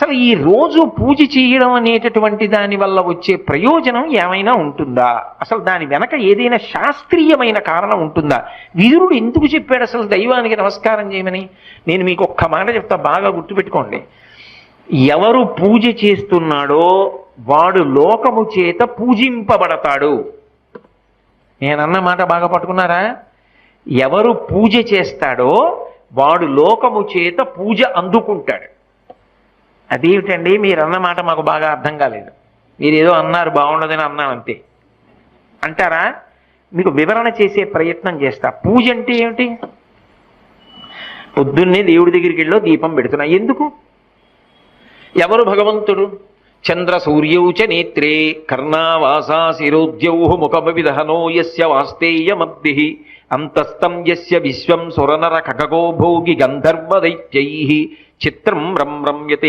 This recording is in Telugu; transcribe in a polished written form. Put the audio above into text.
అసలు ఈ రోజు పూజ చేయడం అనేటటువంటి దాని వల్ల వచ్చే ప్రయోజనం ఏమైనా ఉంటుందా? అసలు దాని వెనక ఏదైనా శాస్త్రీయమైన కారణం ఉంటుందా? విదురుడు ఎందుకు చెప్పాడు అసలు దైవానికి నమస్కారం చేయమని? నేను మీకు ఒక్క మాట చెప్తా, బాగా గుర్తుపెట్టుకోండి. ఎవరు పూజ చేస్తున్నాడో వాడు లోకము చేత పూజింపబడతాడు. నేనన్న మాట బాగా పట్టుకున్నారా? ఎవరు పూజ చేస్తాడో వాడు లోకము చేత పూజ అందుకుంటాడు. అదేమిటండి మీరు అన్న మాట మాకు బాగా అర్థం కాలేదు, మీరు ఏదో అన్నారు బాగుండదని అన్నాను అంతే అంటారా? మీకు వివరణ చేసే ప్రయత్నం చేస్తా. పూజ అంటే ఏమిటి? పొద్దున్నే దేవుడి దగ్గరికి వెళ్ళో దీపం పెడుతున్నా, ఎందుకు? ఎవరు భగవంతుడు? చంద్ర సూర్యౌ చ నేత్రే కర్ణావాసా శిరోద్యౌ ముఖమవిదహనో యస్య వాస్తేయమబ్ధిః అంతస్తం యస్య విశ్వం సురనర ఖగో భోగి గంధర్వ దైత్యైః చిత్రం రమ్యతే